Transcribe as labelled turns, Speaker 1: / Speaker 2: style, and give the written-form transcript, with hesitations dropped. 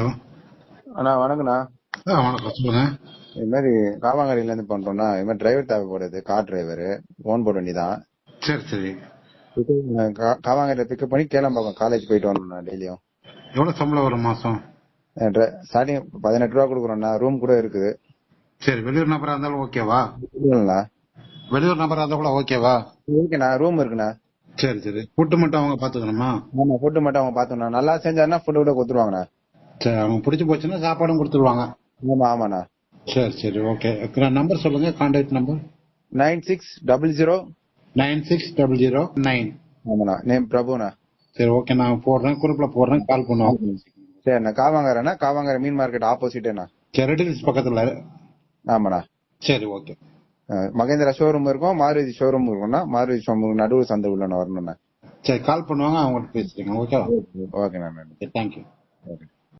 Speaker 1: Hello
Speaker 2: அண்ணா வணக்கண்ணா.
Speaker 1: வணக்கம், சொல்லுங்க.
Speaker 2: இது மாதிரி காவாங்கரையில இருந்து பண்றோம்னா, இது மாதிரி டிரைவர் தேவைப்படுது, கார் டிரைவர். போன் போட வேண்டியதான்.
Speaker 1: சரி சரி.
Speaker 2: காவாங்கரையில பிக்கப் பண்ணி கேளம்பாக்கம் காலேஜ் போயிட்டு வரணும்ண்ணா டெய்லியும்.
Speaker 1: எவ்வளவு சம்பளம் வரும் மாசம்?
Speaker 2: ஸ்டார்டிங் 18 ரூபா கொடுக்குறோம்ண்ணா. ரூம் கூட இருக்குது.
Speaker 1: சரி, வெளியூர் நபரா இருந்தாலும் ஓகேவா?
Speaker 2: இல்லைண்ணா,
Speaker 1: வெளியூர் நபரா இருந்தா கூட ஓகேவா?
Speaker 2: ஓகேண்ணா, ரூம் இருக்குண்ணா.
Speaker 1: சரி சரி. ஃபுட்டு மட்டும் அவங்க பாத்துக்கணுமா?
Speaker 2: ஆமா, ஃபுட்டு மட்டும் அவங்க பாத்துக்கணும். நல்லா செஞ்சாருன்னா ஃபுட்டு கூட கொடுத்துருவாங்கண்ணா.
Speaker 1: சரி, அவங்க பிடிச்சி போச்சுன்னா சாப்பாடும் கொடுத்துருவாங்க.
Speaker 2: ஆமா ஆமாண்ணா.
Speaker 1: சரி சரி, ஓகே. நம்பர் சொல்லுங்க, கான்டாக்ட் நம்பர்.
Speaker 2: 9600.
Speaker 1: 960009.
Speaker 2: ஆமாண்ணா, நேம் பிரபுண்ணா.
Speaker 1: சரி, ஓகே, நான் போடுறேன், குரூப்ல போடுறேன், கால் பண்ணுவாங்க.
Speaker 2: சரிண்ணா, காவாங்கரைண்ணா, காவாங்கரை மீன் மார்க்கெட் ஆப்போசிட்ண்ணா.
Speaker 1: சரி, ரெட் ஹில்ஸ் பக்கத்துல.
Speaker 2: ஆமாண்ணா.
Speaker 1: சரி, ஓகே.
Speaker 2: மகேந்திரா ஷோரூம் இருக்கும், மாருதி ஷோரூம் இருக்கும்ண்ணா. மாருதி ஷோரூம் நடுவு சந்தை உள்ள வரணும்ண்ணா.
Speaker 1: சரி, கால் பண்ணுவாங்க, அவங்கள்ட்ட பேசுறீங்க. ஓகே,
Speaker 2: ஓகேண்ணா.
Speaker 1: தேங்க்யூ.
Speaker 2: ஓகே.